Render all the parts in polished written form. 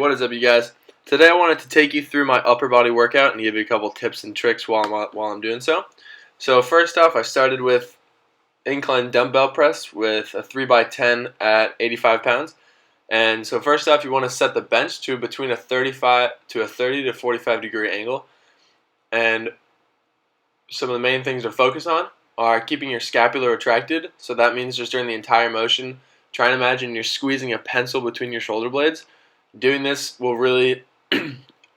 what is up, you guys? Today I wanted to take you through my upper body workout and give you a couple tips and tricks while I'm doing so. So first off, I started with incline dumbbell press with a 3x10 at 85 pounds. And so first off, you want to set the bench to between a 30 to 45 degree angle. And some of the main things to focus on are keeping your scapula retracted. So that means just during the entire motion, try and imagine you're squeezing a pencil between your shoulder blades. Doing this will really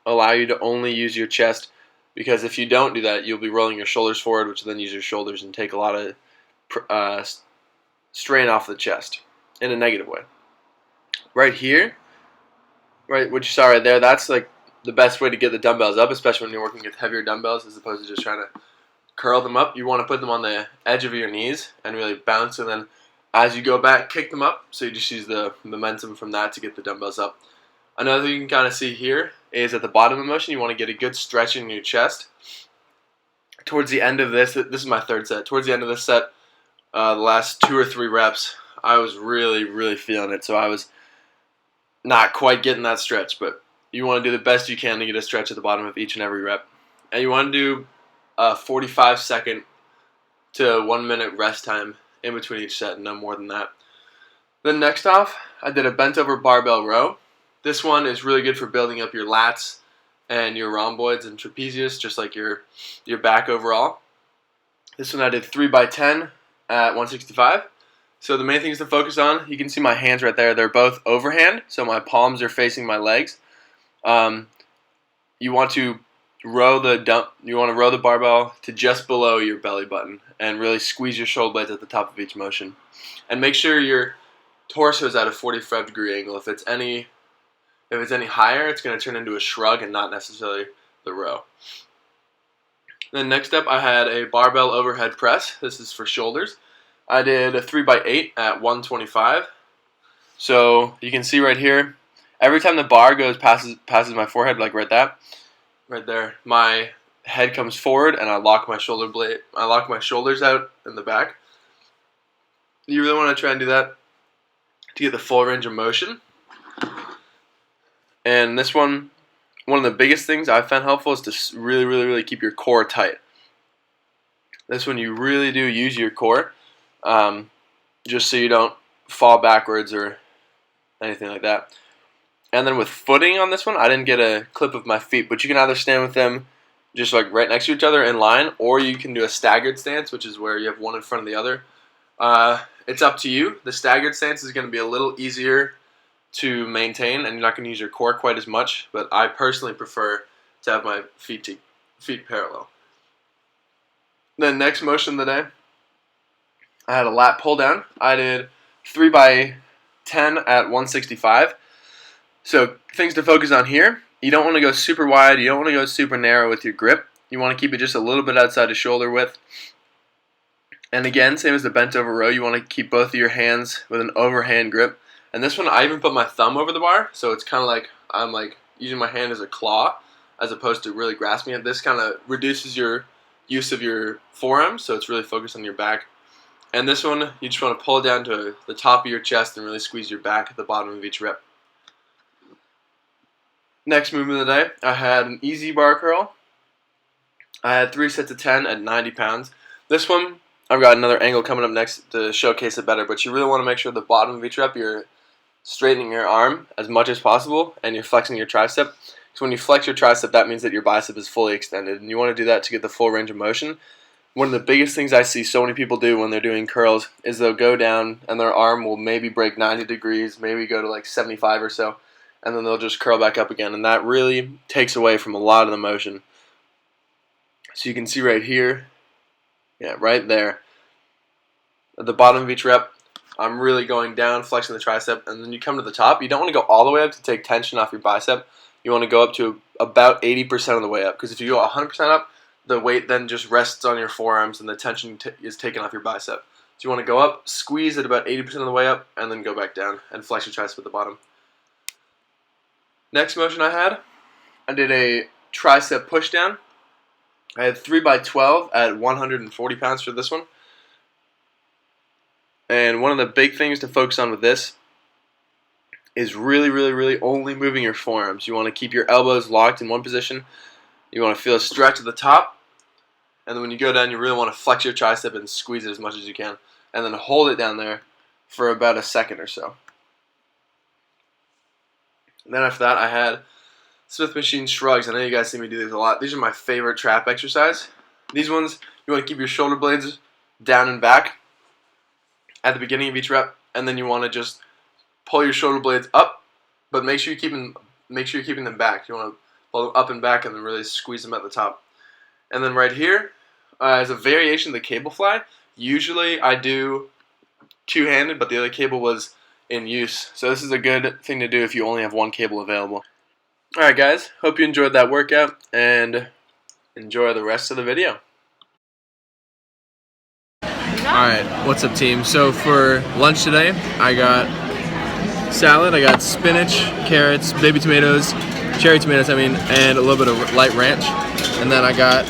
allow you to only use your chest, because if you don't do that, you'll be rolling your shoulders forward, which will then use your shoulders and take a lot of strain off the chest in a negative way. Right here, right, what you saw right there, that's like the best way to get the dumbbells up, especially when you're working with heavier dumbbells as opposed to just trying to curl them up. You want to put them on the edge of your knees and really bounce, and then as you go back, kick them up, so you just use the momentum from that to get the dumbbells up. Another thing you can kind of see here is at the bottom of the motion, you want to get a good stretch in your chest. Towards the end of this is my third set. Towards the end of this set, the last 2 or 3 reps, I was really feeling it. So I was not quite getting that stretch, but you want to do the best you can to get a stretch at the bottom of each and every rep. And you want to do a 45-second to 1 minute rest time in between each set, no more than that. Then next off, I did a bent over barbell row. This one is really good for building up your lats and your rhomboids and trapezius, just like your back overall. This one I did 3x10 at 165. So the main things to focus on, you can see my hands right there. They're both overhand, so my palms are facing my legs. You want to row the barbell to just below your belly button and really squeeze your shoulder blades at the top of each motion. And make sure your torso is at a 45 degree angle. If it's any higher, it's going to turn into a shrug and not necessarily the row. Then next up, I had a barbell overhead press. This is for shoulders. I did a 3x8 at 125. So you can see right here, every time the bar passes my forehead, like right there, my head comes forward and I lock my shoulders out in the back. You really want to try and do that to get the full range of motion. And this one of the biggest things I found helpful is to really keep your core tight. This one you really do use your core, just so you don't fall backwards or anything like that. And then with footing on this one, I didn't get a clip of my feet, but you can either stand with them just like right next to each other in line, or you can do a staggered stance, which is where you have one in front of the other. It's up to you. The staggered stance is going to be a little easier to maintain, and you're not going to use your core quite as much, but I personally prefer to have my feet parallel. Then next motion of the day, I had a lat pull down. I did 3x10 at 165. So things to focus on here, you don't want to go super wide, you don't want to go super narrow with your grip. You want to keep it just a little bit outside of shoulder width. And again, same as the bent over row, you want to keep both of your hands with an overhand grip. And this one, I even put my thumb over the bar, so it's kind of like I'm like using my hand as a claw as opposed to really grasping it. This kind of reduces your use of your forearms, so it's really focused on your back. And this one, you just want to pull it down to the top of your chest and really squeeze your back at the bottom of each rep. Next movement of the day, I had an easy bar curl. I had 3 sets of 10 at 90 pounds. This one, I've got another angle coming up next to showcase it better, but you really want to make sure the bottom of each rep, you're straightening your arm as much as possible and you're flexing your tricep. Because when you flex your tricep, that means that your bicep is fully extended, and you want to do that to get the full range of motion. One of the biggest things I see so many people do when they're doing curls is they'll go down and their arm will maybe break 90 degrees, maybe go to like 75 or so, and then they'll just curl back up again, and that really takes away from a lot of the motion. So you can see right here, yeah, right there, at the bottom of each rep, I'm really going down, flexing the tricep, and then you come to the top. You don't want to go all the way up to take tension off your bicep. You want to go up to about 80% of the way up, because if you go 100% up, the weight then just rests on your forearms and the tension is taken off your bicep. So you want to go up, squeeze at about 80% of the way up, and then go back down and flex your tricep at the bottom. Next motion I did a tricep pushdown. I had 3x12 at 140 pounds for this one. And one of the big things to focus on with this is really only moving your forearms. You want to keep your elbows locked in one position. You want to feel a stretch at the top. And then when you go down, you really want to flex your tricep and squeeze it as much as you can. And then hold it down there for about a second or so. And then after that, I had Smith machine shrugs. I know you guys see me do these a lot. These are my favorite trap exercise. These ones, you want to keep your shoulder blades down and back at the beginning of each rep. And then you want to just pull your shoulder blades up, but make sure you're keeping them back. You want to pull them up and back and then really squeeze them at the top. And then right here, as a variation of the cable fly, usually I do two-handed, but the other cable was in use. So this is a good thing to do if you only have one cable available. Alright guys, hope you enjoyed that workout and enjoy the rest of the video. Alright, what's up team? So for lunch today, I got salad, I got spinach, carrots, baby tomatoes, cherry tomatoes and a little bit of light ranch. And then I got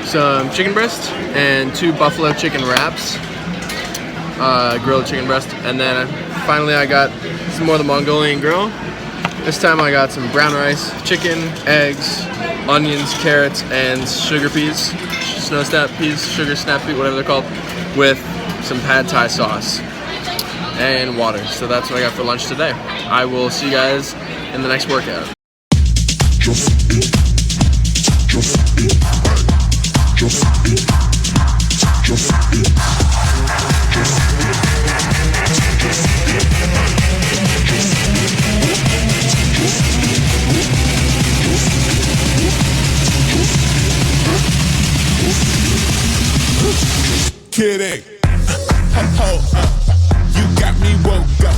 some chicken breast and 2 buffalo chicken wraps, grilled chicken breast. And then finally I got some more of the Mongolian grill. This time I got some brown rice, chicken, eggs, onions, carrots, and sugar peas, snow snap peas, sugar snap peas, whatever they're called, with some pad thai sauce and water. So that's what I got for lunch today. I will see you guys in the next workout. Kidding. You got me woke up.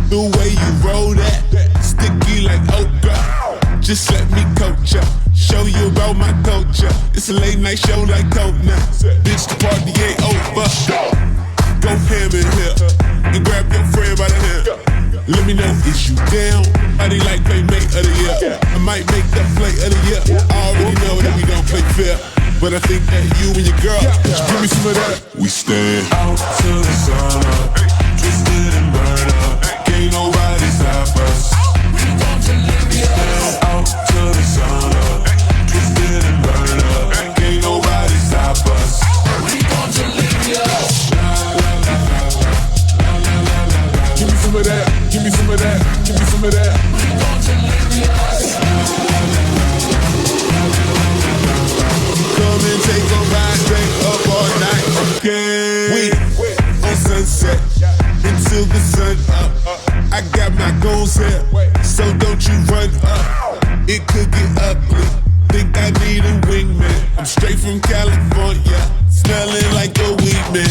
The way you roll that, sticky like okra. Just let me coach ya, show you about my culture. It's a late night show like Coconut. Bitch, the party ain't over. Go ham in here and grab your friend by the hand. Let me know if you down. How they like playmate of the year. I might make that play of the year. I already know that we gon' play fair, but I think that you and your girl should give me some of that. We stand out to the sun up, twisted and burn up. Can't nobody stop us. We gon' deliver us. Out to the sun up, twisted and burn up. Can't nobody stop us. We gon' deliver us. Give me some of that. Give me some of that. Give me some of that. We gon' deliver us. Come and take a ride, stay up all night. Okay. We on sunset until the sun up. I got my goals here, so don't you run up. It could get ugly. Think I need a wingman. I'm straight from California, smelling like a weed man.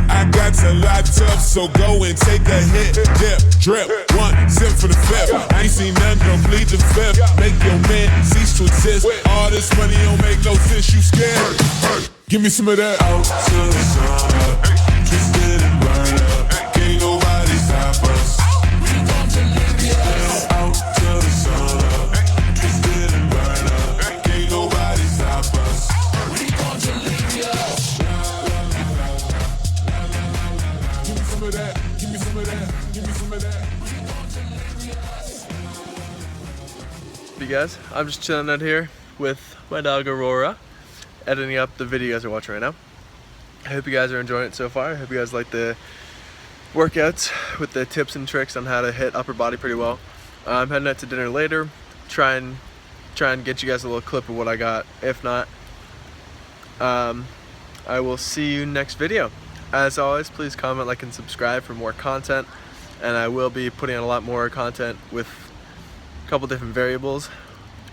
I got a lot tough, so go and take a hit. Dip, drip, 1 sip for the fifth. I ain't seen none, don't bleed the fifth. Make your man cease to exist. All this money don't make no sense, you scared. Give me some of that. Out to the sun, twisted and burn up. Can't nobody stop us. We gon' deliver us. Out to the sun, twisted and burn up. Can't nobody stop us. We gon' deliver us. Give me some of that. Give me some of that. Give me some of that. Hey guys, I'm just chilling out here with my dog Aurora, editing up the video you guys are watching right now. I hope you guys are enjoying it so far. I hope you guys like the workouts with the tips and tricks on how to hit upper body pretty well. I'm heading out to dinner later. Try and get you guys a little clip of what I got. If not, I will see you next video. As always, please comment, like, and subscribe for more content. And I will be putting out a lot more content with a couple different variables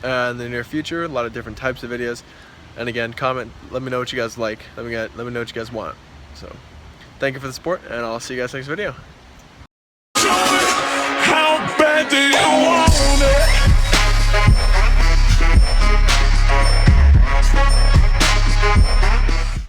in the near future. A lot of different types of videos. And again, comment, let me know what you guys like. Let me know what you guys want. So, thank you for the support, and I'll see you guys next video.